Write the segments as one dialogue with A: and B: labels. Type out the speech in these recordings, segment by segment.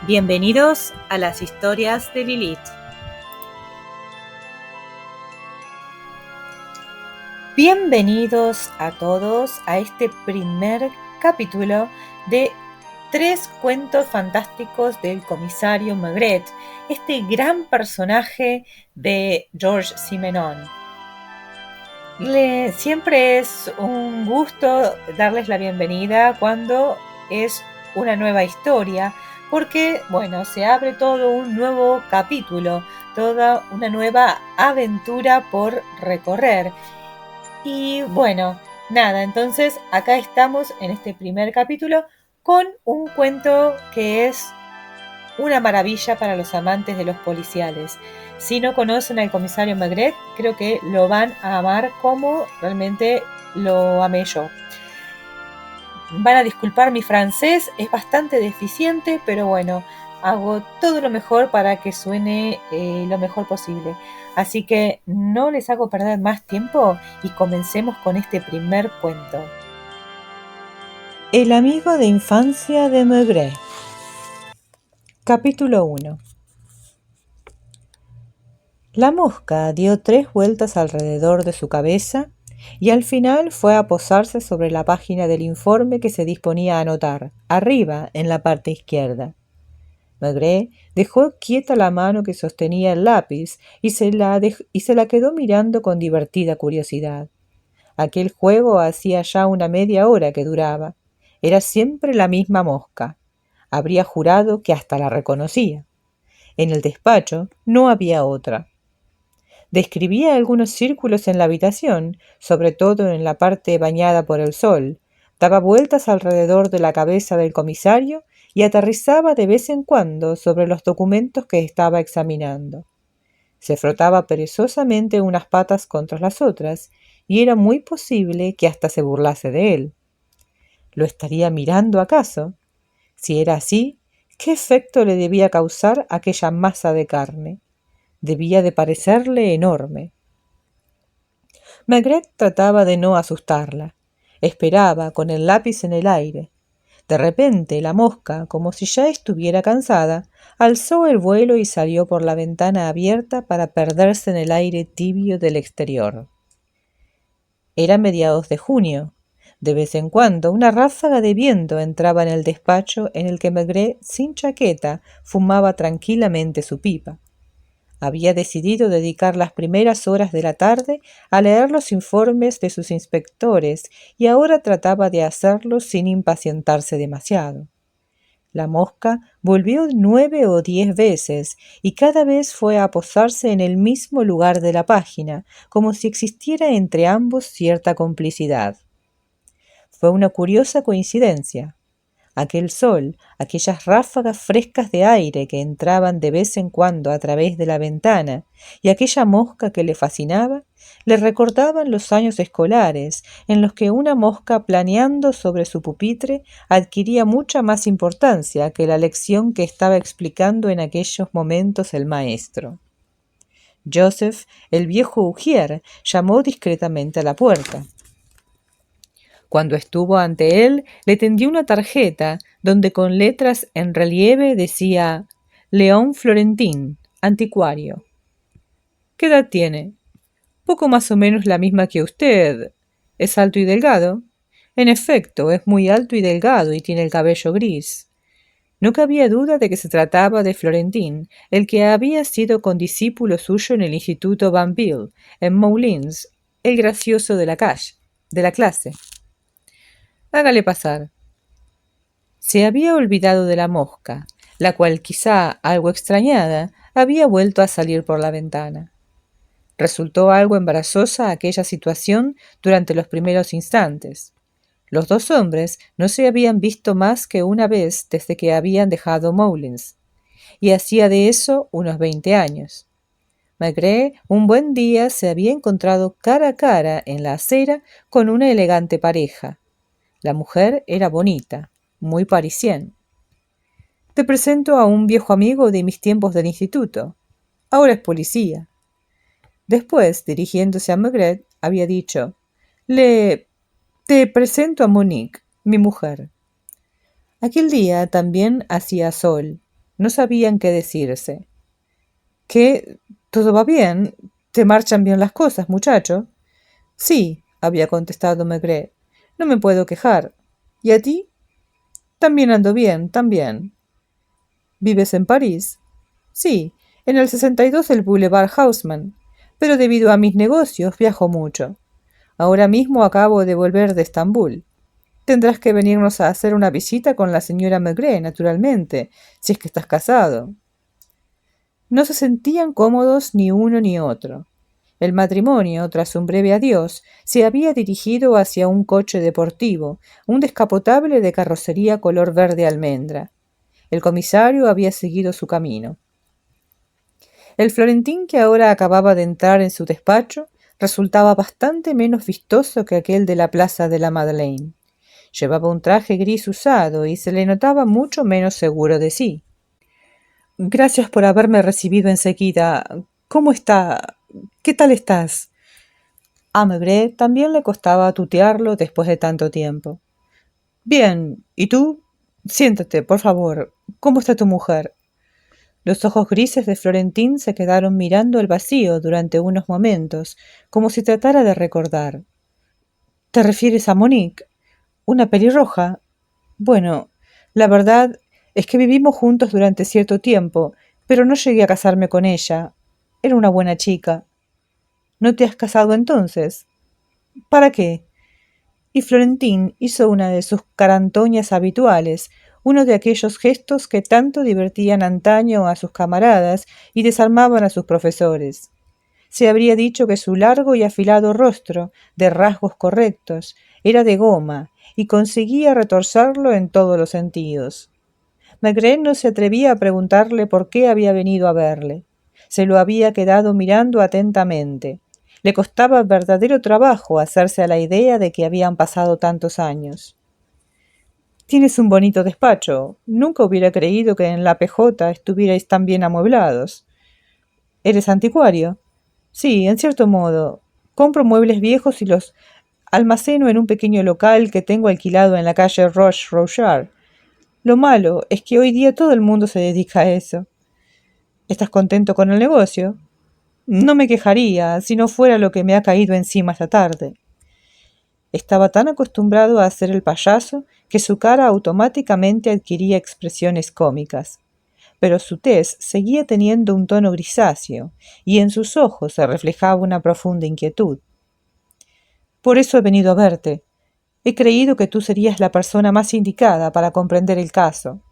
A: Bienvenidos a las historias de Lilith. Bienvenidos a todos a este primer capítulo de 3 cuentos fantásticos del comisario Maigret, este gran personaje de Georges Simenon. Siempre es un gusto darles la bienvenida cuando es una nueva historia, porque, se abre todo un nuevo capítulo, toda una nueva aventura por recorrer. Y entonces acá estamos en este primer capítulo con un cuento que es una maravilla para los amantes de los policiales. Si no conocen al comisario Maigret, creo que lo van a amar como realmente lo amé yo. Van a disculpar mi francés, es bastante deficiente, pero hago todo lo mejor para que suene lo mejor posible. Así que no les hago perder más tiempo y comencemos con este primer cuento. El amigo de infancia de Maigret. Capítulo 1. La mosca dio 3 vueltas alrededor de su cabeza y al final fue a posarse sobre la página del informe que se disponía a anotar, arriba en la parte izquierda. Maigret dejó quieta la mano que sostenía el lápiz y se la quedó mirando con divertida curiosidad. Aquel juego hacía ya una media hora que duraba. Era siempre la misma mosca. Habría jurado que hasta la reconocía. En el despacho no había otra. Describía algunos círculos en la habitación, sobre todo en la parte bañada por el sol, daba vueltas alrededor de la cabeza del comisario y aterrizaba de vez en cuando sobre los documentos que estaba examinando. Se frotaba perezosamente unas patas contra las otras y era muy posible que hasta se burlase de él. ¿Lo estaría mirando acaso? Si era así, ¿qué efecto le debía causar aquella masa de carne? Debía de parecerle enorme. Maigret trataba de no asustarla. Esperaba, con el lápiz en el aire. De repente la mosca, como si ya estuviera cansada, alzó el vuelo y salió por la ventana abierta para perderse en el aire tibio del exterior. Era mediados de junio. De vez en cuando una ráfaga de viento entraba en el despacho en el que Maigret, sin chaqueta, fumaba tranquilamente su pipa. Había decidido dedicar las primeras horas de la tarde a leer los informes de sus inspectores y ahora trataba de hacerlo sin impacientarse demasiado. La mosca volvió 9 o 10 veces y cada vez fue a posarse en el mismo lugar de la página, como si existiera entre ambos cierta complicidad. Fue una curiosa coincidencia. Aquel sol, aquellas ráfagas frescas de aire que entraban de vez en cuando a través de la ventana y aquella mosca que le fascinaba, le recordaban los años escolares en los que una mosca planeando sobre su pupitre adquiría mucha más importancia que la lección que estaba explicando en aquellos momentos el maestro. Joseph, el viejo ujier, llamó discretamente a la puerta. Cuando estuvo ante él, le tendió una tarjeta donde con letras en relieve decía Léon Florentin, anticuario. ¿Qué edad tiene? Poco más o menos la misma que usted. ¿Es alto y delgado? En efecto, es muy alto y delgado y tiene el cabello gris. No cabía duda de que se trataba de Florentin, el que había sido condiscípulo suyo en el Instituto Banville, en Moulins, el gracioso de la clase. Hágale pasar. Se había olvidado de la mosca, la cual quizá, algo extrañada, había vuelto a salir por la ventana. Resultó algo embarazosa aquella situación durante los primeros instantes. Los 2 hombres no se habían visto más que una vez desde que habían dejado Moulins, y hacía de eso unos 20 años. Maigret un buen día se había encontrado cara a cara en la acera con una elegante pareja. La mujer era bonita, muy parisienne. Te presento a un viejo amigo de mis tiempos del instituto. Ahora es policía. Después, dirigiéndose a Maigret, había dicho, te presento a Monique, mi mujer. Aquel día también hacía sol. No sabían qué decirse. ¿Qué? ¿Todo va bien? ¿Te marchan bien las cosas, muchacho? Sí, había contestado Maigret. No me puedo quejar. ¿Y a ti? También ando bien, también. ¿Vives en París? Sí, en el 62 del Boulevard Haussmann, pero debido a mis negocios viajo mucho. Ahora mismo acabo de volver de Estambul. Tendrás que venirnos a hacer una visita con la señora Maigret, naturalmente, si es que estás casado. No se sentían cómodos ni uno ni otro. El matrimonio, tras un breve adiós, se había dirigido hacia un coche deportivo, un descapotable de carrocería color verde almendra. El comisario había seguido su camino. El Florentín que ahora acababa de entrar en su despacho resultaba bastante menos vistoso que aquel de la plaza de la Madeleine. Llevaba un traje gris usado y se le notaba mucho menos seguro de sí. Gracias por haberme recibido enseguida. ¿Cómo está? ¿Qué tal estás? A Maigret también le costaba tutearlo después de tanto tiempo. Bien, ¿y tú? Siéntate, por favor. ¿Cómo está tu mujer? Los ojos grises de Florentín se quedaron mirando el vacío durante unos momentos, como si tratara de recordar. ¿Te refieres a Monique? ¿Una pelirroja? Bueno, la verdad es que vivimos juntos durante cierto tiempo, pero no llegué a casarme con ella. Era una buena chica. ¿No te has casado entonces? ¿Para qué? Y Florentín hizo una de sus carantoñas habituales, uno de aquellos gestos que tanto divertían antaño a sus camaradas y desarmaban a sus profesores. Se habría dicho que su largo y afilado rostro, de rasgos correctos, era de goma y conseguía retorcerlo en todos los sentidos. Maigret no se atrevía a preguntarle por qué había venido a verle. Se lo había quedado mirando atentamente. Le costaba verdadero trabajo hacerse a la idea de que habían pasado tantos años. Tienes un bonito despacho. Nunca hubiera creído que en la PJ estuvierais tan bien amueblados. ¿Eres anticuario? Sí, en cierto modo. Compro muebles viejos y los almaceno en un pequeño local que tengo alquilado en la calle Roche-Rouchard. Lo malo es que hoy día todo el mundo se dedica a eso. ¿Estás contento con el negocio? No me quejaría si no fuera lo que me ha caído encima esta tarde. Estaba tan acostumbrado a hacer el payaso que su cara automáticamente adquiría expresiones cómicas. Pero su tez seguía teniendo un tono grisáceo, y en sus ojos se reflejaba una profunda inquietud. Por eso he venido a verte. He creído que tú serías la persona más indicada para comprender el caso.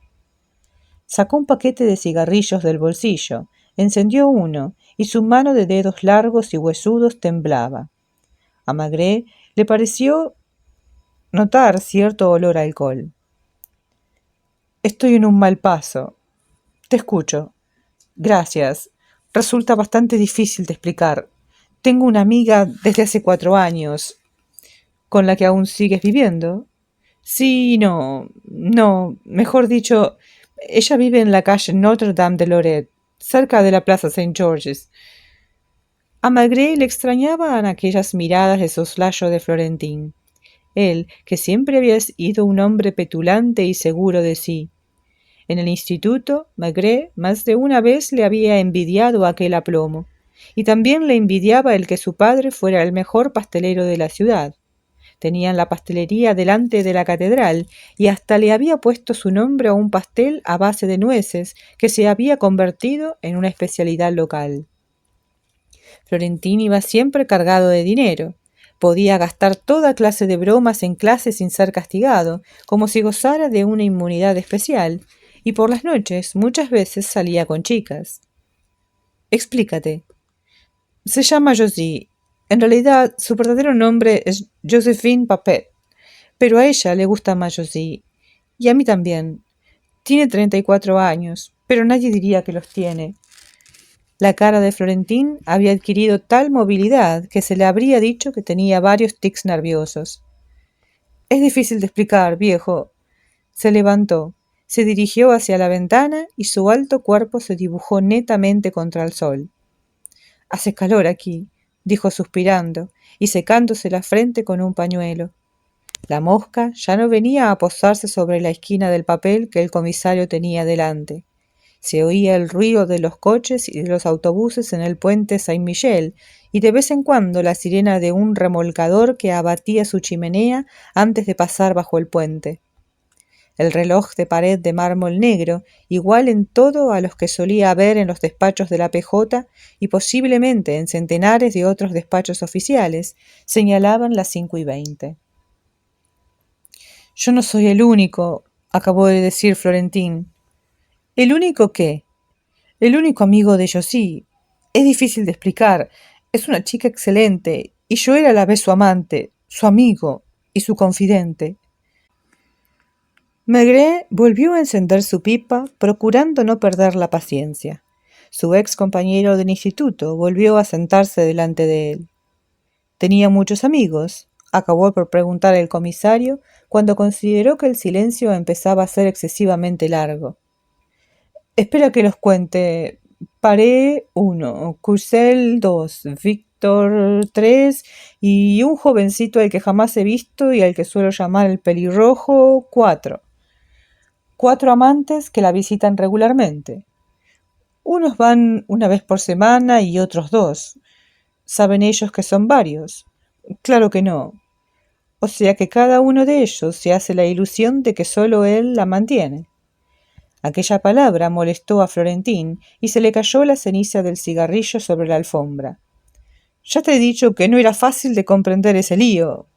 A: Sacó un paquete de cigarrillos del bolsillo, encendió uno, y su mano de dedos largos y huesudos temblaba. A Maigret le pareció notar cierto olor a alcohol. Estoy en un mal paso. Te escucho. Gracias. Resulta bastante difícil de explicar. Tengo una amiga desde hace 4 años. ¿Con la que aún sigues viviendo? Sí y no. No, mejor dicho, ella vive en la calle Notre-Dame de Lorette, cerca de la plaza Saint George's. A Maigret le extrañaban aquellas miradas de soslayo de Florentín. Él, que siempre había sido un hombre petulante y seguro de sí. En el instituto, Maigret más de una vez le había envidiado aquel aplomo, y también le envidiaba el que su padre fuera el mejor pastelero de la ciudad. Tenían la pastelería delante de la catedral y hasta le había puesto su nombre a un pastel a base de nueces que se había convertido en una especialidad local. Florentín iba siempre cargado de dinero. Podía gastar toda clase de bromas en clase sin ser castigado, como si gozara de una inmunidad especial, y por las noches muchas veces salía con chicas. Explícate. Se llama Josie. En realidad, su verdadero nombre es Josephine Papet, pero a ella le gusta más Josie, y a mí también. Tiene 34 años, pero nadie diría que los tiene. La cara de Florentín había adquirido tal movilidad que se le habría dicho que tenía varios tics nerviosos. Es difícil de explicar, viejo. Se levantó, se dirigió hacia la ventana y su alto cuerpo se dibujó netamente contra el sol. Hace calor aquí, dijo suspirando y secándose la frente con un pañuelo. La mosca ya no venía a posarse sobre la esquina del papel que el comisario tenía delante. Se oía el ruido de los coches y de los autobuses en el puente Saint-Michel, y de vez en cuando la sirena de un remolcador que abatía su chimenea antes de pasar bajo el puente. El reloj de pared de mármol negro, igual en todo a los que solía haber en los despachos de la PJ y posiblemente en centenares de otros despachos oficiales, señalaban las 5:20. «Yo no soy el único», acabó de decir Florentín. «¿El único qué?» «El único amigo de Josie. Es difícil de explicar. Es una chica excelente, y yo era a la vez su amante, su amigo y su confidente». Maigret volvió a encender su pipa, procurando no perder la paciencia. Su ex compañero del instituto volvió a sentarse delante de él. «¿Tenía muchos amigos?», acabó por preguntar el comisario, cuando consideró que el silencio empezaba a ser excesivamente largo. «Espera que los cuente. Paré 1, Courcelles 2, Víctor 3 y un jovencito al que jamás he visto y al que suelo llamar el pelirrojo 4. 4 amantes que la visitan regularmente. Unos van una vez por semana y otros 2. ¿Saben ellos que son varios? Claro que no. O sea que cada uno de ellos se hace la ilusión de que solo él la mantiene». Aquella palabra molestó a Florentín y se le cayó la ceniza del cigarrillo sobre la alfombra. «Ya te he dicho que no era fácil de comprender ese lío.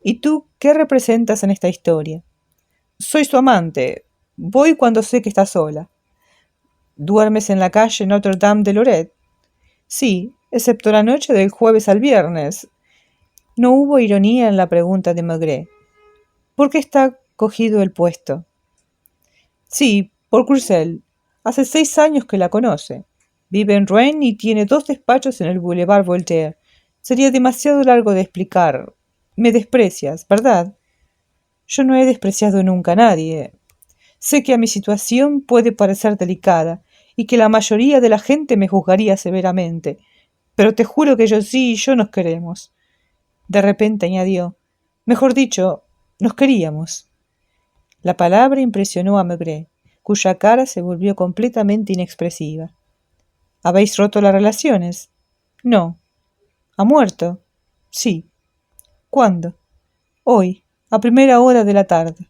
A: ¿Y tú qué representas en esta historia?» «Soy su amante. Voy cuando sé que está sola». «¿Duermes en la calle Notre-Dame de Lorette?» «Sí, excepto la noche del jueves al viernes». No hubo ironía en la pregunta de Maigret. «¿Por qué está cogido el puesto?» «Sí, por Courcelles. Hace 6 años que la conoce. Vive en Rouen y tiene 2 despachos en el Boulevard Voltaire. Sería demasiado largo de explicar. Me desprecias, ¿verdad?» «Yo no he despreciado nunca a nadie. Sé que a mi situación puede parecer delicada y que la mayoría de la gente me juzgaría severamente, pero te juro que Josie y yo nos queremos». De repente añadió: «Mejor dicho, nos queríamos». La palabra impresionó a Maigret, cuya cara se volvió completamente inexpresiva. «¿Habéis roto las relaciones?» «No». «¿Ha muerto?» «Sí». «¿Cuándo?» «Hoy, a primera hora de la tarde».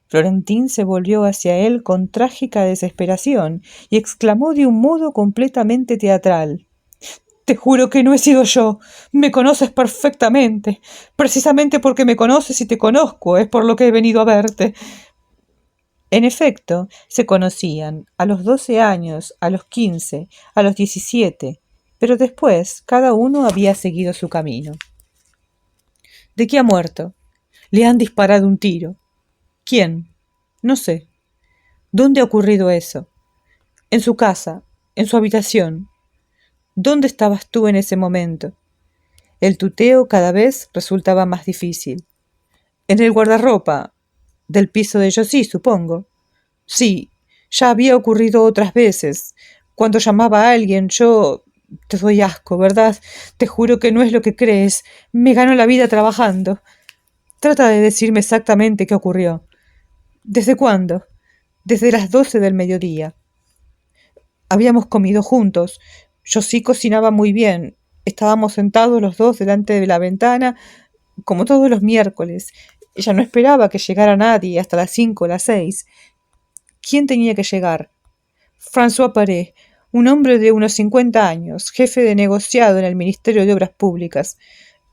A: Florentín se volvió hacia él con trágica desesperación y exclamó de un modo completamente teatral: «Te juro que no he sido yo. Me conoces perfectamente. Precisamente porque me conoces y te conozco es por lo que he venido a verte». En efecto, se conocían a los 12 años, a los 15, a los 17, pero después cada uno había seguido su camino. «¿De qué ha muerto?» «Le han disparado un tiro». «¿Quién?» «No sé». «¿Dónde ha ocurrido eso?» «En su casa, en su habitación». «¿Dónde estabas tú en ese momento?» El tuteo cada vez resultaba más difícil. «En el guardarropa. Del piso de Josie, supongo». «Sí, ya había ocurrido otras veces. Cuando llamaba a alguien, yo... Te doy asco, ¿verdad? Te juro que no es lo que crees. Me gano la vida trabajando». «Trata de decirme exactamente qué ocurrió». «¿Desde cuándo?» «Desde las 12 del mediodía». «Habíamos comido juntos. Josie cocinaba muy bien. Estábamos sentados los dos delante de la ventana, como todos los miércoles. Ella no esperaba que llegara nadie hasta las 5 o las 6. ¿Quién tenía que llegar?» «François Paré, un hombre de unos 50 años, jefe de negociado en el Ministerio de Obras Públicas.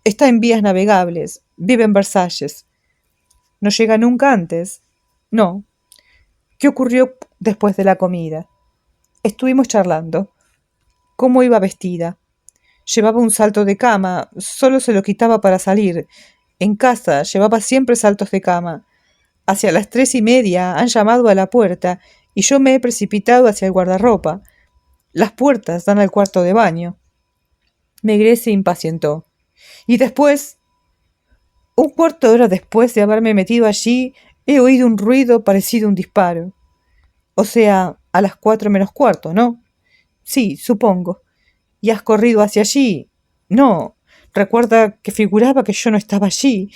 A: Está en vías navegables. Vive en Versalles». «¿No llega nunca antes?» «No». «¿Qué ocurrió después de la comida?» «Estuvimos charlando». «¿Cómo iba vestida?» «Llevaba un salto de cama. Solo se lo quitaba para salir. En casa llevaba siempre saltos de cama. Hacia las 3:30 han llamado a la puerta y yo me he precipitado hacia el guardarropa. Las puertas dan al cuarto de baño». Maigret se impacientó. «Y después?» «Un cuarto de hora después de haberme metido allí, he oído un ruido parecido a un disparo». «O sea, a las 4:45, ¿no?» «Sí, supongo». «¿Y has corrido hacia allí?» «No. Recuerda que figuraba que yo no estaba allí.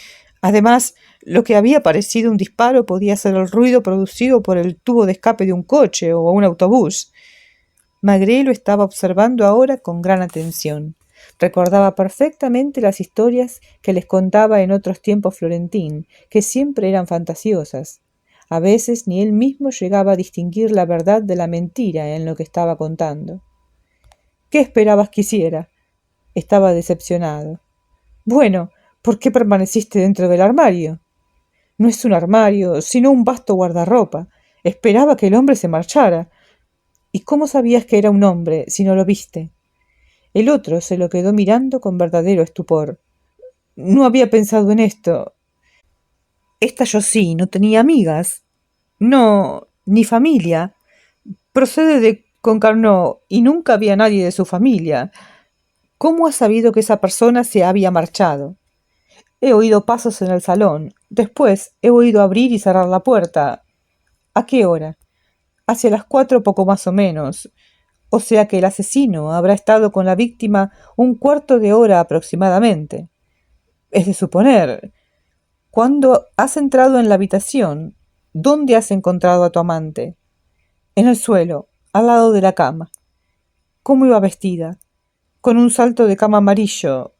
A: Además, lo que había parecido un disparo podía ser el ruido producido por el tubo de escape de un coche o un autobús. Maigret lo estaba observando ahora con gran atención. Recordaba perfectamente las historias que les contaba en otros tiempos Florentín, que siempre eran fantasiosas. A veces ni él mismo llegaba a distinguir la verdad de la mentira en lo que estaba contando. ¿Qué esperabas que hiciera? Estaba decepcionado. Bueno, ¿por qué permaneciste dentro del armario? No es un armario, sino un vasto guardarropa. Esperaba que el hombre se marchara. ¿Y cómo sabías que era un hombre si no lo viste? El otro se lo quedó mirando con verdadero estupor. No había pensado en esto. Esta yo sí, no tenía amigas. No, ni familia. Procede de Concarneau y nunca había nadie de su familia. ¿Cómo has sabido que esa persona se había marchado? He oído pasos en el salón. Después he oído abrir y cerrar la puerta. ¿A qué hora? Hacia las 4 poco más o menos. O sea que el asesino habrá estado con la víctima un cuarto de hora aproximadamente. Es de suponer. Cuando has entrado en la habitación, ¿dónde has encontrado a tu amante? En el suelo, al lado de la cama. ¿Cómo iba vestida? Con un salto de cama amarillo.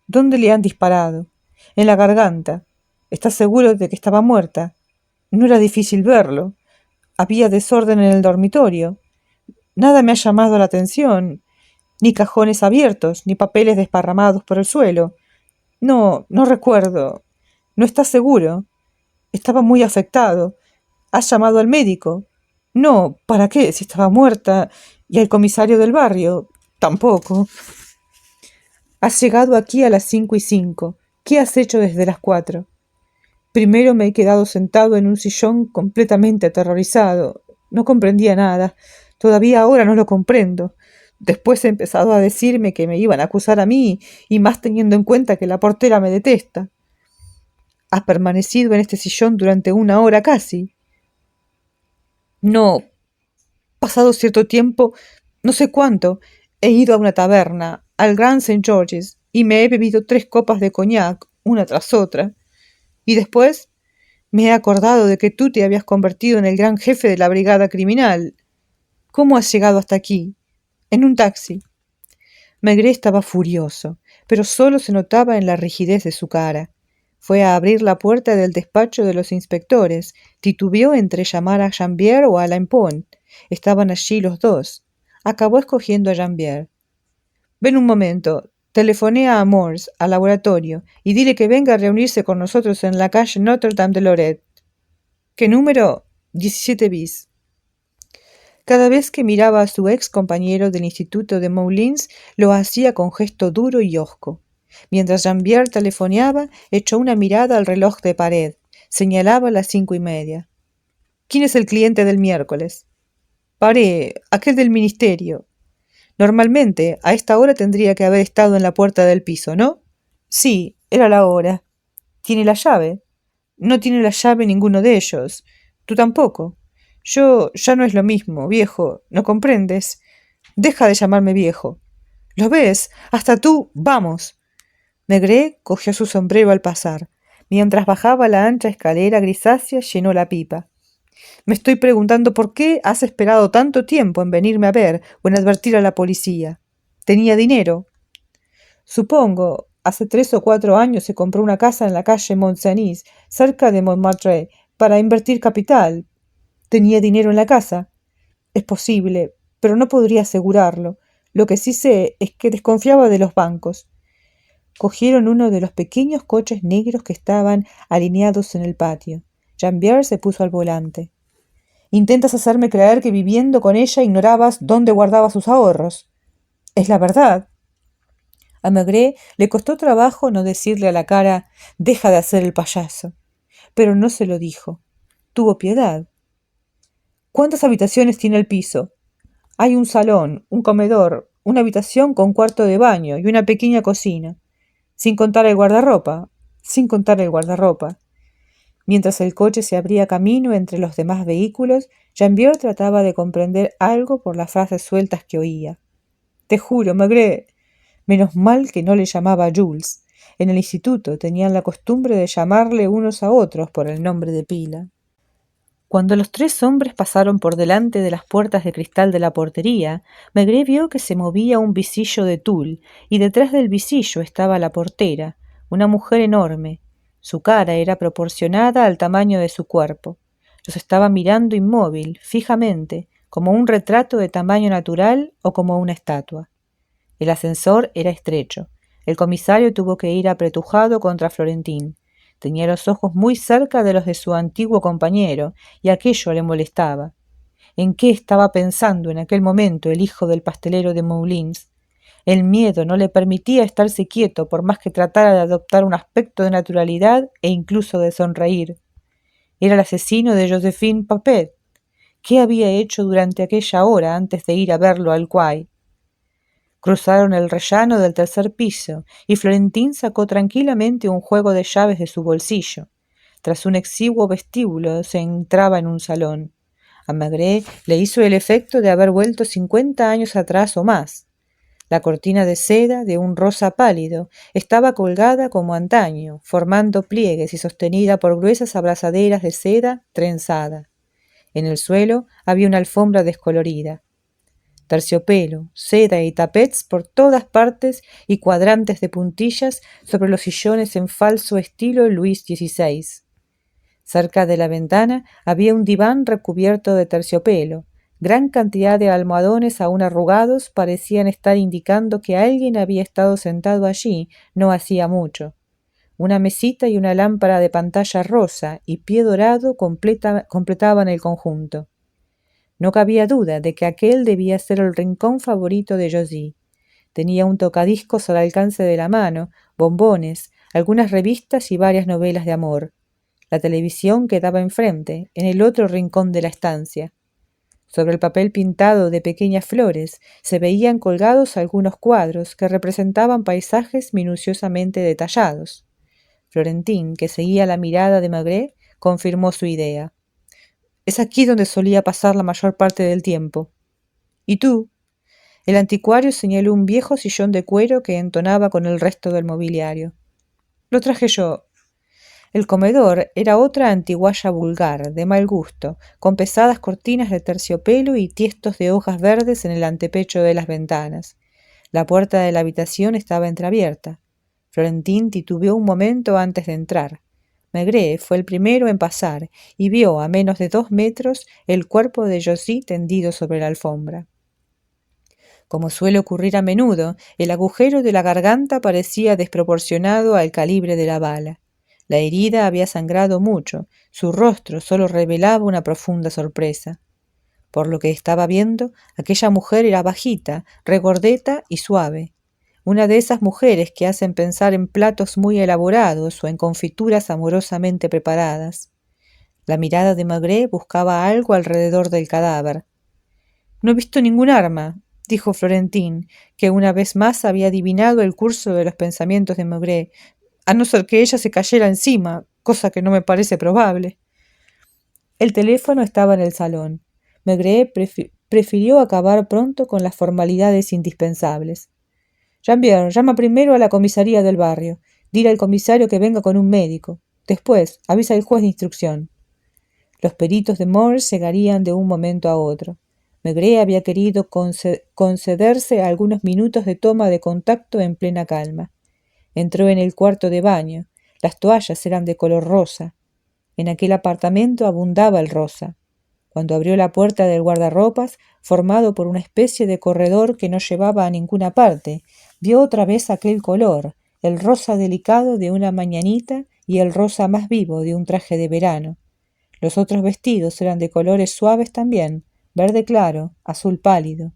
A: ¿Dónde le han disparado? En la garganta. ¿Estás seguro de que estaba muerta? No era difícil verlo. Había desorden en el dormitorio. Nada me ha llamado la atención. Ni cajones abiertos, ni papeles desparramados por el suelo. No, no recuerdo. ¿No estás seguro? Estaba muy afectado. ¿Has llamado al médico? No, ¿para qué? Si estaba muerta. ¿Y al comisario del barrio? Tampoco. Has llegado aquí a las 5:05. ¿Qué has hecho desde las 4? Primero me he quedado sentado en un sillón completamente aterrorizado. No comprendía nada. Todavía ahora no lo comprendo. Después he empezado a decirme que me iban a acusar a mí, y más teniendo en cuenta que la portera me detesta. Has permanecido en este sillón durante 1 hora casi. No, pasado cierto tiempo, no sé cuánto, he ido a una taberna, al Grand St. George's, y me he bebido 3 copas de coñac, una tras otra. Y después me he acordado de que tú te habías convertido en el gran jefe de la brigada criminal. ¿Cómo has llegado hasta aquí? En un taxi. Maigret estaba furioso, pero solo se notaba en la rigidez de su cara. Fue a abrir la puerta del despacho de los inspectores. Titubeó entre llamar a Jambier o a Lampont. Estaban allí los dos. Acabó escogiendo a Jambier. Ven un momento. Telefonea a Morse, al laboratorio, y dile que venga a reunirse con nosotros en la calle Notre-Dame-de-Lorette. ¿Qué número? 17 bis. Cada vez que miraba a su ex compañero del instituto de Moulins, lo hacía con gesto duro y hosco. Mientras Jambier telefoneaba, echó una mirada al reloj de pared. Señalaba las 5:30. ¿Quién es el cliente del miércoles? Paré, aquel del ministerio. Normalmente, a esta hora tendría que haber estado en la puerta del piso, ¿no? Sí, era la hora. ¿Tiene la llave? No tiene la llave ninguno de ellos. Tú tampoco. Yo ya no es lo mismo, viejo, ¿no comprendes? Deja de llamarme viejo. ¿Lo ves? Hasta tú, vamos. Maigret cogió su sombrero al pasar. Mientras bajaba la ancha escalera grisácea, llenó la pipa. Me estoy preguntando por qué has esperado tanto tiempo en venirme a ver o en advertir a la policía. ¿Tenía dinero? Supongo. Hace 3 o 4 años se compró una casa en la calle Mont-Cenis, cerca de Montmartre, para invertir capital. ¿Tenía dinero en la casa? Es posible, pero no podría asegurarlo. Lo que sí sé es que desconfiaba de los bancos. Cogieron uno de los pequeños coches negros que estaban alineados en el patio. Jambier se puso al volante. Intentas hacerme creer que viviendo con ella ignorabas dónde guardaba sus ahorros. Es la verdad. A Maigret le costó trabajo no decirle a la cara «deja de hacer el payaso», pero no se lo dijo. Tuvo piedad. ¿Cuántas habitaciones tiene el piso? Hay un salón, un comedor, una habitación con cuarto de baño y una pequeña cocina. Sin contar el guardarropa. Sin contar el guardarropa. Mientras el coche se abría camino entre los demás vehículos, Jambier trataba de comprender algo por las frases sueltas que oía. Te juro, Maigret. Menos mal que no le llamaba Jules. En el instituto tenían la costumbre de llamarle unos a otros por el nombre de pila. Cuando los tres hombres pasaron por delante de las puertas de cristal de la portería, Maigret vio que se movía un visillo de tul, y detrás del visillo estaba la portera, una mujer enorme. Su cara era proporcionada al tamaño de su cuerpo. Los estaba mirando inmóvil, fijamente, como un retrato de tamaño natural o como una estatua. El ascensor era estrecho. El comisario tuvo que ir apretujado contra Florentín. Tenía los ojos muy cerca de los de su antiguo compañero, y aquello le molestaba. ¿En qué estaba pensando en aquel momento el hijo del pastelero de Moulins? El miedo no le permitía estarse quieto por más que tratara de adoptar un aspecto de naturalidad e incluso de sonreír. Era el asesino de Joséphine Papet. ¿Qué había hecho durante aquella hora antes de ir a verlo al Quai? Cruzaron el rellano del tercer piso y Florentín sacó tranquilamente un juego de llaves de su bolsillo. Tras un exiguo vestíbulo se entraba en un salón. A Maigret le hizo el efecto de haber vuelto 50 años atrás o más. La cortina de seda, de un rosa pálido, estaba colgada como antaño, formando pliegues y sostenida por gruesas abrazaderas de seda trenzada. En el suelo había una alfombra descolorida. Terciopelo, seda y tapets por todas partes y cuadrantes de puntillas sobre los sillones en falso estilo Luis XVI. Cerca de la ventana había un diván recubierto de terciopelo. Gran cantidad de almohadones aún arrugados parecían estar indicando que alguien había estado sentado allí no hacía mucho. Una mesita y una lámpara de pantalla rosa y pie dorado completaban el conjunto. No cabía duda de que aquel debía ser el rincón favorito de Josie. Tenía un tocadiscos al alcance de la mano, bombones, algunas revistas y varias novelas de amor. La televisión quedaba enfrente, en el otro rincón de la estancia. Sobre el papel pintado de pequeñas flores se veían colgados algunos cuadros que representaban paisajes minuciosamente detallados. Florentín, que seguía la mirada de Maigret, confirmó su idea. Es aquí donde solía pasar la mayor parte del tiempo. ¿Y tú? El anticuario señaló un viejo sillón de cuero que entonaba con el resto del mobiliario. Lo traje yo. El comedor era otra antigualla vulgar, de mal gusto, con pesadas cortinas de terciopelo y tiestos de hojas verdes en el antepecho de las ventanas. La puerta de la habitación estaba entreabierta. Florentín titubeó un momento antes de entrar. Maigret fue el primero en pasar y vio a menos de 2 metros el cuerpo de Josie tendido sobre la alfombra. Como suele ocurrir a menudo, el agujero de la garganta parecía desproporcionado al calibre de la bala. La herida había sangrado mucho, su rostro solo revelaba una profunda sorpresa. Por lo que estaba viendo, aquella mujer era bajita, regordeta y suave. Una de esas mujeres que hacen pensar en platos muy elaborados o en confituras amorosamente preparadas. La mirada de Maigret buscaba algo alrededor del cadáver. No he visto ningún arma, dijo Florentín, que una vez más había adivinado el curso de los pensamientos de Maigret, a no ser que ella se cayera encima, cosa que no me parece probable. El teléfono estaba en el salón. Maigret prefirió acabar pronto con las formalidades indispensables. Jean-Pierre, llama primero a la comisaría del barrio. Dile al comisario que venga con un médico. Después, avisa al juez de instrucción. Los peritos de Morse llegarían de un momento a otro. Maigret había querido concederse algunos minutos de toma de contacto en plena calma. Entró en el cuarto de baño. Las toallas eran de color rosa. En aquel apartamento abundaba el rosa. Cuando abrió la puerta del guardarropas, formado por una especie de corredor que no llevaba a ninguna parte, vio otra vez aquel color, el rosa delicado de una mañanita y el rosa más vivo de un traje de verano. Los otros vestidos eran de colores suaves también, verde claro, azul pálido.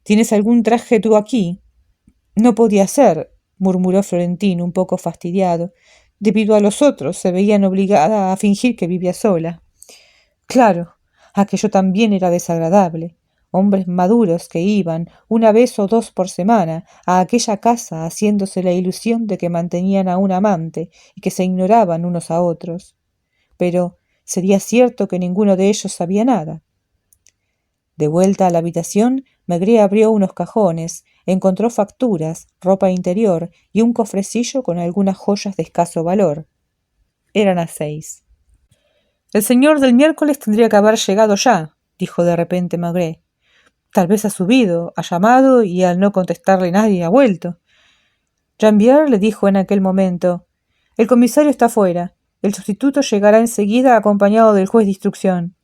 A: ¿Tienes algún traje tú aquí? No podía ser, murmuró Florentín un poco fastidiado. Debido a los otros, se veían obligada a fingir que vivía sola. Claro, aquello también era desagradable. Hombres maduros que iban, una vez o dos por semana, a aquella casa haciéndose la ilusión de que mantenían a un amante y que se ignoraban unos a otros. Pero ¿sería cierto que ninguno de ellos sabía nada? De vuelta a la habitación, Maigret abrió unos cajones, Encontró facturas, ropa interior y un cofrecillo con algunas joyas de escaso valor. Eran las 6. «El señor del miércoles tendría que haber llegado ya», dijo de repente Maigret. «Tal vez ha subido, ha llamado y al no contestarle nadie ha vuelto». Jambier le dijo en aquel momento: «El comisario está fuera. El sustituto llegará enseguida acompañado del juez de instrucción».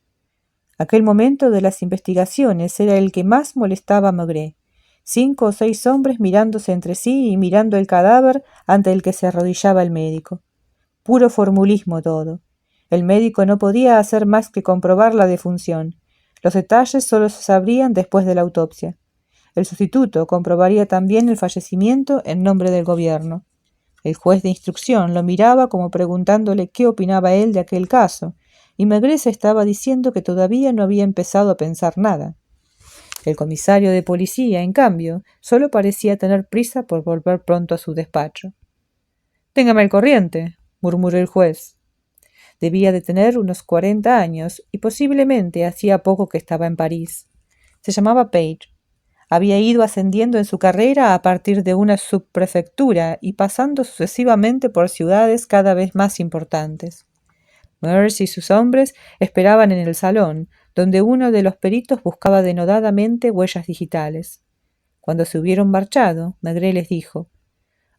A: Aquel momento de las investigaciones era el que más molestaba a Maigret. 5 o 6 hombres mirándose entre sí y mirando el cadáver ante el que se arrodillaba el médico. Puro formulismo todo. El médico no podía hacer más que comprobar la defunción. Los detalles solo se sabrían después de la autopsia. El sustituto comprobaría también el fallecimiento en nombre del gobierno. El juez de instrucción lo miraba como preguntándole qué opinaba él de aquel caso, y Maigret se estaba diciendo que todavía no había empezado a pensar nada. El comisario de policía, en cambio, solo parecía tener prisa por volver pronto a su despacho. «Téngame al corriente», murmuró el juez. Debía de tener unos 40 años y posiblemente hacía poco que estaba en París. Se llamaba Page. Había ido ascendiendo en su carrera a partir de una subprefectura y pasando sucesivamente por ciudades cada vez más importantes. Merce y sus hombres esperaban en el salón, donde uno de los peritos buscaba denodadamente huellas digitales. Cuando se hubieron marchado, Maigret les dijo: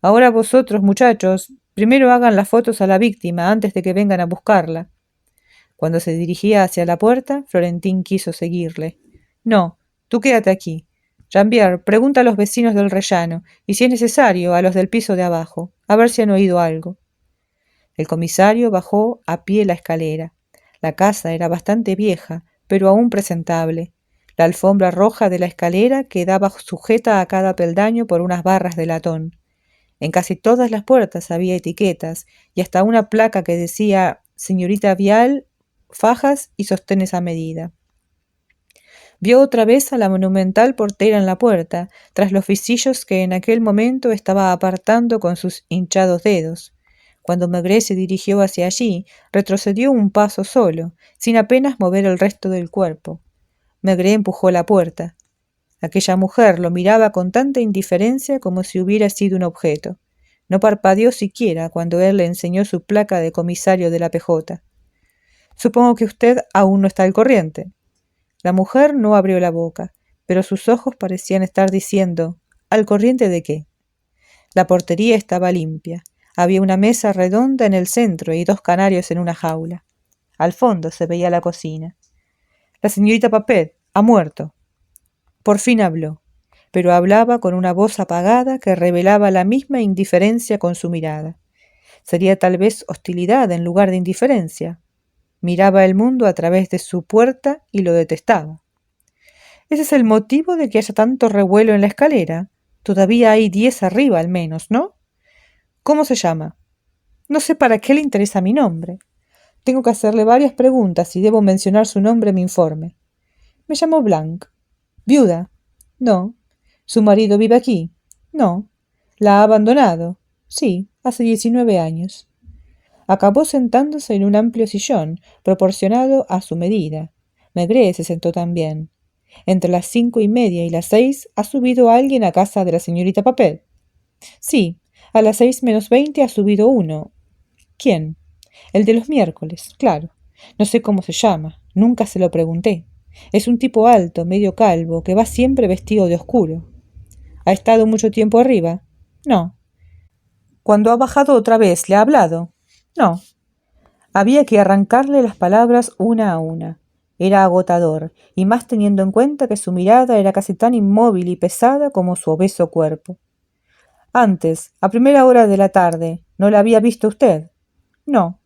A: «Ahora vosotros, muchachos, primero hagan las fotos a la víctima antes de que vengan a buscarla». Cuando se dirigía hacia la puerta, Florentín quiso seguirle. «No, tú quédate aquí. Jambier, pregunta a los vecinos del rellano, y si es necesario, a los del piso de abajo, a ver si han oído algo». El comisario bajó a pie la escalera. La casa era bastante vieja, pero aún presentable. La alfombra roja de la escalera quedaba sujeta a cada peldaño por unas barras de latón. En casi todas las puertas había etiquetas y hasta una placa que decía «Señorita Vial, fajas y sostenes a medida». Vio otra vez a la monumental portera en la puerta, tras los visillos que en aquel momento estaba apartando con sus hinchados dedos. Cuando Maigret se dirigió hacia allí, retrocedió un paso solo, sin apenas mover el resto del cuerpo. Maigret empujó la puerta. Aquella mujer lo miraba con tanta indiferencia como si hubiera sido un objeto. No parpadeó siquiera cuando él le enseñó su placa de comisario de la PJ. «Supongo que usted aún no está al corriente». La mujer no abrió la boca, pero sus ojos parecían estar diciendo: «¿Al corriente de qué?». La portería estaba limpia. Había una mesa redonda en el centro y 2 canarios en una jaula. Al fondo se veía la cocina. «La señorita Papet ha muerto». Por fin habló, pero hablaba con una voz apagada que revelaba la misma indiferencia con su mirada. Sería tal vez hostilidad en lugar de indiferencia. Miraba el mundo a través de su puerta y lo detestaba. «Ese es el motivo de que haya tanto revuelo en la escalera. Todavía hay 10 arriba al menos, ¿no? ¿Cómo se llama?» «No sé para qué le interesa mi nombre. Tengo que hacerle varias preguntas y debo mencionar su nombre en mi informe». «Me llamo Blanc». «¿Viuda?» «No». «¿Su marido vive aquí?» «No». «¿La ha abandonado?» «Sí, hace 19 años». Acabó sentándose en un amplio sillón, proporcionado a su medida. Maigret se sentó también. «Entre las 5:30 y las 6 ha subido alguien a casa de la señorita Papet». «Sí, a las 6 menos 20 ha subido uno». «¿Quién?» «El de los miércoles, claro. No sé cómo se llama, nunca se lo pregunté. Es un tipo alto, medio calvo, que va siempre vestido de oscuro». «¿Ha estado mucho tiempo arriba?» «No». «¿Cuando ha bajado otra vez, le ha hablado?» «No». Había que arrancarle las palabras una a una. Era agotador, y más teniendo en cuenta que su mirada era casi tan inmóvil y pesada como su obeso cuerpo. «Antes, a primera hora de la tarde, ¿no la había visto usted?» «No».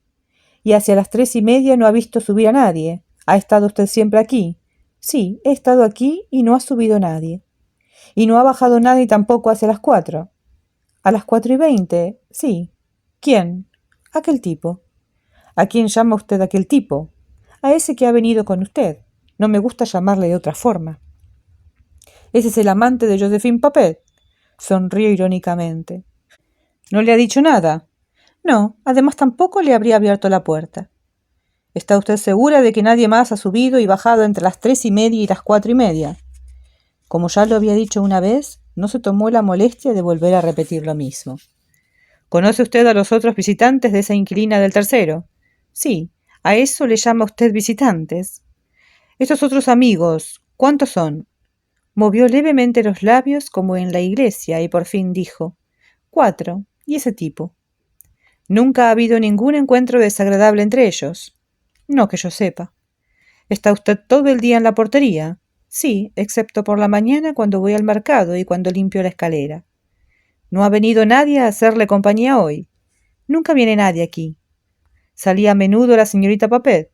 A: «Y hacia las 3:30 no ha visto subir a nadie? ¿Ha estado usted siempre aquí?» «Sí, he estado aquí y no ha subido nadie». «¿Y no ha bajado nadie tampoco hacia las 4? «A las 4:20, sí». «¿Quién?» «Aquel tipo». «¿A quién llama usted aquel tipo?» «A ese que ha venido con usted. No me gusta llamarle de otra forma». «¿Ese es el amante de Josephine Papet?» Sonrió irónicamente. «¿No le ha dicho nada?» «No, además tampoco le habría abierto la puerta». «¿Está usted segura de que nadie más ha subido y bajado entre las 3:30 y las 4:30? Como ya lo había dicho una vez, no se tomó la molestia de volver a repetir lo mismo. ¿Conoce usted a los otros visitantes de esa inquilina del tercero? Sí. ¿A eso le llama usted visitantes? Estos otros amigos, ¿cuántos son? Movió levemente los labios como en la iglesia y por fin dijo: 4. ¿Y ese tipo? ¿Nunca ha habido ningún encuentro desagradable entre ellos? No que yo sepa. ¿Está usted todo el día en la portería? Sí, excepto por la mañana cuando voy al mercado y cuando limpio la escalera. ¿No ha venido nadie a hacerle compañía hoy? Nunca viene nadie aquí. ¿Salía a menudo la señorita Papet?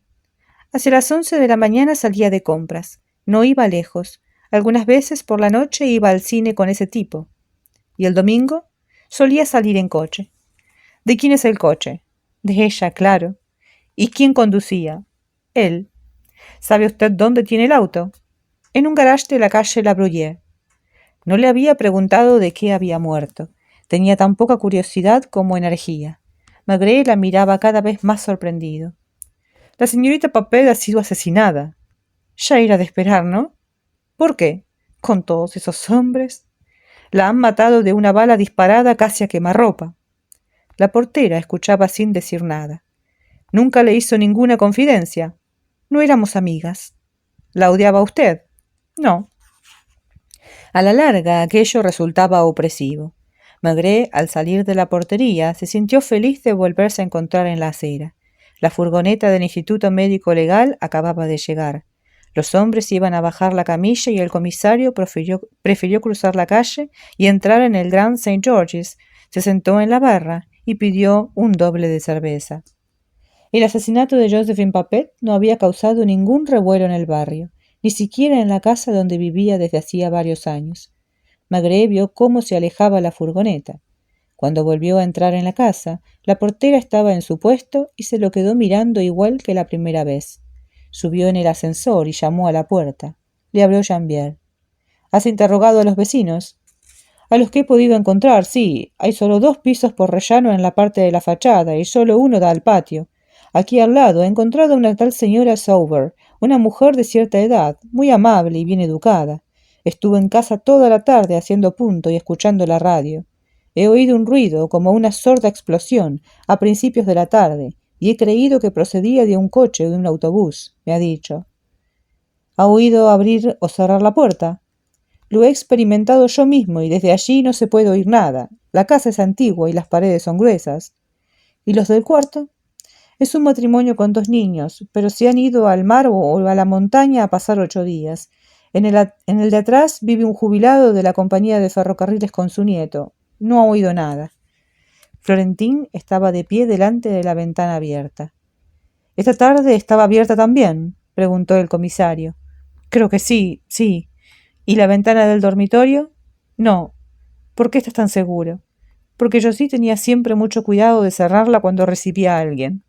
A: Hacia las 11 de la mañana salía de compras. No iba lejos. Algunas veces por la noche iba al cine con ese tipo. ¿Y el domingo? Solía salir en coche. ¿De quién es el coche? De ella, claro. ¿Y quién conducía? Él. ¿Sabe usted dónde tiene el auto? En un garage de la calle La Bruyère. No le había preguntado de qué había muerto. Tenía tan poca curiosidad como energía. Maigret la miraba cada vez más sorprendido. La señorita Papet ha sido asesinada. Ya era de esperar, ¿no? ¿Por qué? Con todos esos hombres. La han matado de una bala disparada casi a quemarropa. La portera escuchaba sin decir nada. Nunca le hizo ninguna confidencia. No éramos amigas. ¿La odiaba usted? No. A la larga aquello resultaba opresivo. Maigret, al salir de la portería, se sintió feliz de volverse a encontrar en la acera. La furgoneta del Instituto Médico Legal acababa de llegar. Los hombres iban a bajar la camilla y el comisario prefirió cruzar la calle y entrar en el Grand St. George's. Se sentó en la barra y pidió un doble de cerveza. El asesinato de Josephine Papet no había causado ningún revuelo en el barrio, ni siquiera en la casa donde vivía desde hacía varios años. Maigret vio cómo se alejaba la furgoneta. Cuando volvió a entrar en la casa, la portera estaba en su puesto y se lo quedó mirando igual que la primera vez. Subió en el ascensor y llamó a la puerta. Le abrió Jambier. ¿Has interrogado a los vecinos? A los que he podido encontrar, sí. Hay solo 2 pisos por rellano en la parte de la fachada y solo uno da al patio. Aquí al lado he encontrado a una tal señora Sauber, una mujer de cierta edad, muy amable y bien educada. Estuvo en casa toda la tarde haciendo punto y escuchando la radio. He oído un ruido, como una sorda explosión, a principios de la tarde, y he creído que procedía de un coche o de un autobús, me ha dicho. ¿Ha oído abrir o cerrar la puerta? Lo he experimentado yo mismo y desde allí no se puede oír nada. La casa es antigua y las paredes son gruesas. ¿Y los del cuarto? Es un matrimonio con 2 niños, pero se han ido al mar o a la montaña a pasar 8 días. En el de atrás vive un jubilado de la compañía de ferrocarriles con su nieto. No ha oído nada. Florentín estaba de pie delante de la ventana abierta. ¿Esta tarde estaba abierta también?, preguntó el comisario. Creo que sí, sí. ¿Y la ventana del dormitorio? No. ¿Por qué estás tan seguro? Porque yo sí tenía siempre mucho cuidado de cerrarla cuando recibía a alguien.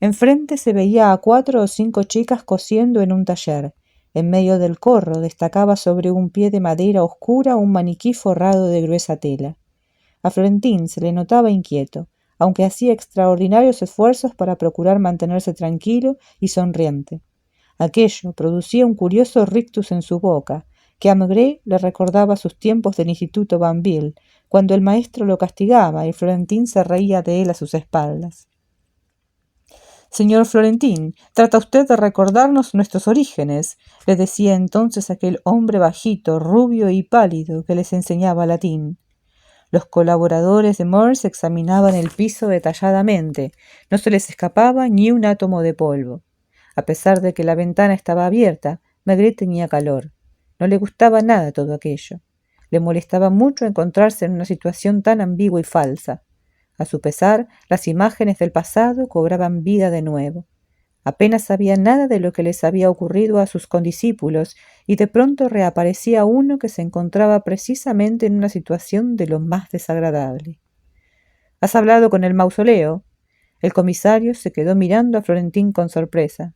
A: Enfrente se veía a 4 o 5 chicas cosiendo en un taller. En medio del corro destacaba sobre un pie de madera oscura un maniquí forrado de gruesa tela. A Florentín se le notaba inquieto, aunque hacía extraordinarios esfuerzos para procurar mantenerse tranquilo y sonriente. Aquello producía un curioso rictus en su boca, que a Maigret le recordaba sus tiempos del Instituto Banville, cuando el maestro lo castigaba y Florentín se reía de él a sus espaldas. Señor Florentín, trata usted de recordarnos nuestros orígenes, le decía entonces aquel hombre bajito, rubio y pálido que les enseñaba latín. Los colaboradores de Morse examinaban el piso detalladamente. No se les escapaba ni un átomo de polvo. A pesar de que la ventana estaba abierta, Maigret tenía calor. No le gustaba nada todo aquello. Le molestaba mucho encontrarse en una situación tan ambigua y falsa. A su pesar, las imágenes del pasado cobraban vida de nuevo. Apenas sabía nada de lo que les había ocurrido a sus condiscípulos y de pronto reaparecía uno que se encontraba precisamente en una situación de lo más desagradable. ¿Has hablado con el mausoleo? El comisario se quedó mirando a Florentín con sorpresa.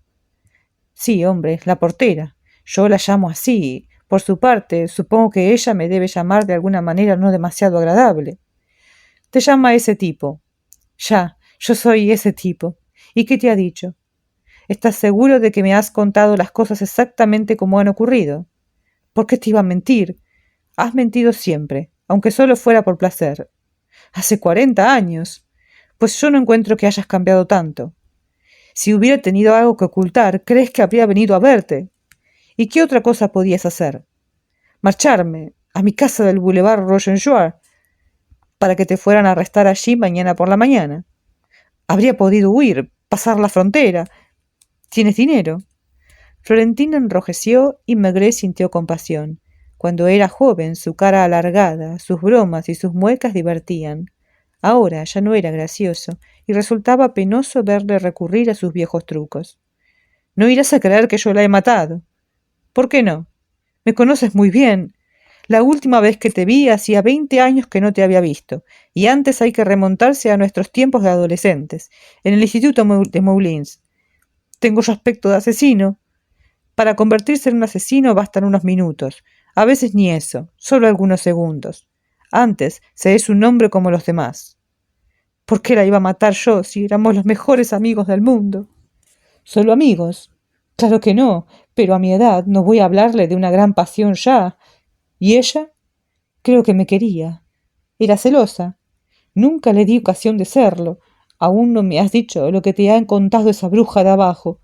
A: Sí, hombre, la portera. Yo la llamo así. Por su parte, supongo que ella me debe llamar de alguna manera no demasiado agradable. Te llama ese tipo. Ya, yo soy ese tipo. ¿Y qué te ha dicho? ¿Estás seguro de que me has contado las cosas exactamente como han ocurrido? ¿Por qué te iba a mentir? Has mentido siempre, aunque solo fuera por placer. Hace 40 años. Pues yo no encuentro que hayas cambiado tanto. Si hubiera tenido algo que ocultar, ¿crees que habría venido a verte? ¿Y qué otra cosa podías hacer? Marcharme a mi casa del Boulevard Rochechouart para que te fueran a arrestar allí mañana por la mañana. Habría podido huir, pasar la frontera. ¿Tienes dinero? Florentina enrojeció y Maigret sintió compasión. Cuando era joven, su cara alargada, sus bromas y sus muecas divertían. Ahora ya no era gracioso, y resultaba penoso verle recurrir a sus viejos trucos. No irás a creer que yo la he matado. ¿Por qué no? Me conoces muy bien. La última vez que te vi hacía 20 años que no te había visto, y antes hay que remontarse a nuestros tiempos de adolescentes, en el instituto de Moulins. Tengo yo aspecto de asesino. Para convertirse en un asesino bastan unos minutos, a veces ni eso, solo algunos segundos. Antes se es un hombre como los demás. ¿Por qué la iba a matar yo si éramos los mejores amigos del mundo? ¿Solo amigos? Claro que no, pero a mi edad no voy a hablarle de una gran pasión ya. ¿Y ella? Creo que me quería. Era celosa. Nunca le di ocasión de serlo. Aún no me has dicho lo que te ha contado esa bruja de abajo.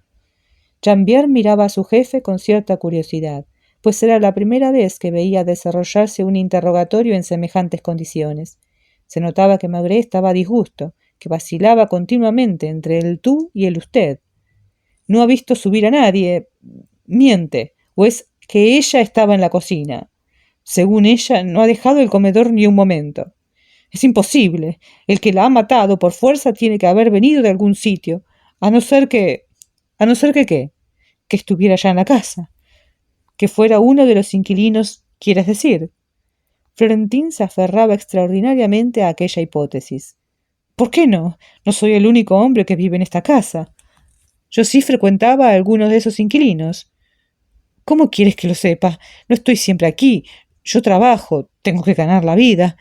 A: Jambier miraba a su jefe con cierta curiosidad, pues era la primera vez que veía desarrollarse un interrogatorio en semejantes condiciones. Se notaba que Maigret estaba a disgusto, que vacilaba continuamente entre el tú y el usted. No ha visto subir a nadie. Miente, o es que ella estaba en la cocina. Según ella, no ha dejado el comedor ni un momento. Es imposible. El que la ha matado por fuerza tiene que haber venido de algún sitio, a no ser que... ¿A no ser que qué? Que estuviera ya en la casa. Que fuera uno de los inquilinos, ¿quieres decir? Florentín se aferraba extraordinariamente a aquella hipótesis. ¿Por qué no? No soy el único hombre que vive en esta casa. Yo sí frecuentaba a algunos de esos inquilinos. ¿Cómo quieres que lo sepa? No estoy siempre aquí. Yo trabajo, tengo que ganar la vida.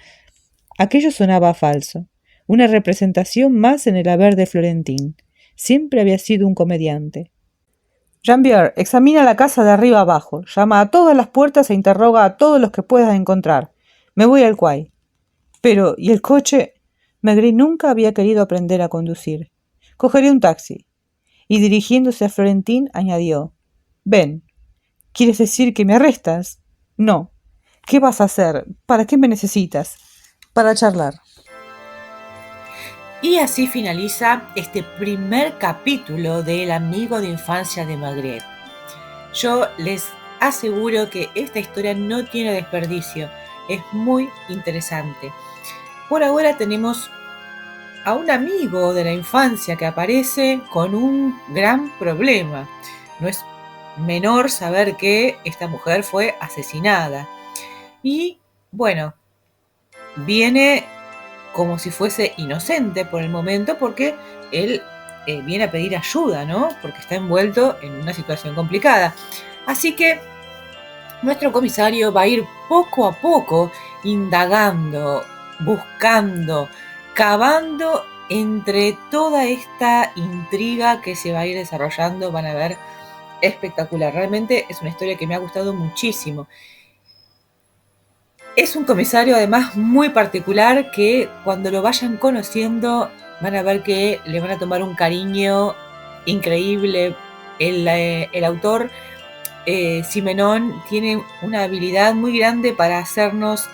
A: Aquello sonaba falso. Una representación más en el haber de Florentín. Siempre había sido un comediante. Jambier, examina la casa de arriba abajo. Llama a todas las puertas e interroga a todos los que puedas encontrar. Me voy al Quai. Pero, ¿y el coche? Maigret nunca había querido aprender a conducir. Cogeré un taxi. Y dirigiéndose a Florentín, añadió: Ven. ¿Quieres decir que me arrestas? No. ¿Qué vas a hacer? ¿Para qué me necesitas? Para charlar.
B: Y así finaliza este primer capítulo del amigo de infancia de Maigret. Yo les aseguro que esta historia no tiene desperdicio, es muy interesante. Por ahora tenemos a un amigo de la infancia que aparece con un gran problema. No es menor saber que esta mujer fue asesinada. Y bueno, viene como si fuese inocente por el momento porque él viene a pedir ayuda, ¿no? Porque está envuelto en una situación complicada. Así que nuestro comisario va a ir poco a poco indagando, buscando, cavando entre toda esta intriga que se va a ir desarrollando. Van a ver, espectacular. Realmente es una historia que me ha gustado muchísimo. Es un comisario además muy particular que cuando lo vayan conociendo van a ver que le van a tomar un cariño increíble. El autor Simenon tiene una habilidad muy grande para hacernos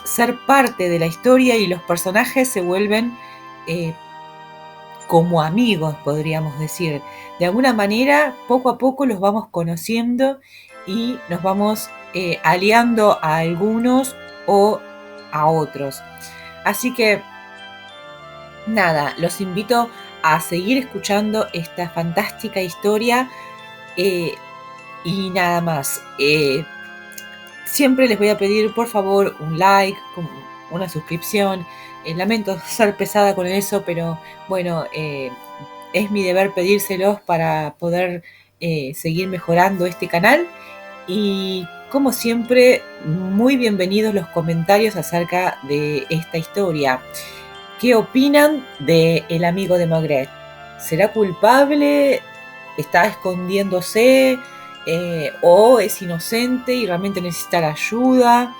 B: ser parte de la historia y los personajes se vuelven como amigos, podríamos decir. De alguna manera, poco a poco los vamos conociendo y nos vamos aliando a algunos o a otros. Así que, nada, los invito a seguir escuchando esta fantástica historia y nada más. Siempre les voy a pedir, por favor, un like, una suscripción. Lamento ser pesada con eso, pero bueno, es mi deber pedírselos para poder seguir mejorando este canal. Y como siempre, muy bienvenidos los comentarios acerca de esta historia. ¿Qué opinan de El amigo de Maigret? ¿Será culpable? ¿Está escondiéndose? o es inocente y realmente necesita la ayuda.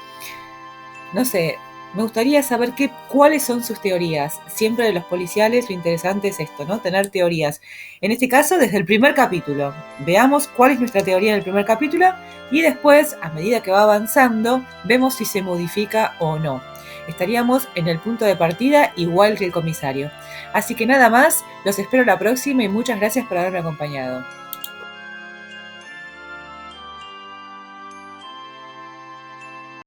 B: No sé, me gustaría saber cuáles son sus teorías. Siempre de los policiales lo interesante es esto, ¿no? Tener teorías. En este caso, desde el primer capítulo. Veamos cuál es nuestra teoría en el primer capítulo y después, a medida que va avanzando, vemos si se modifica o no. Estaríamos en el punto de partida igual que el comisario. Así que nada más, los espero la próxima y muchas gracias por haberme acompañado.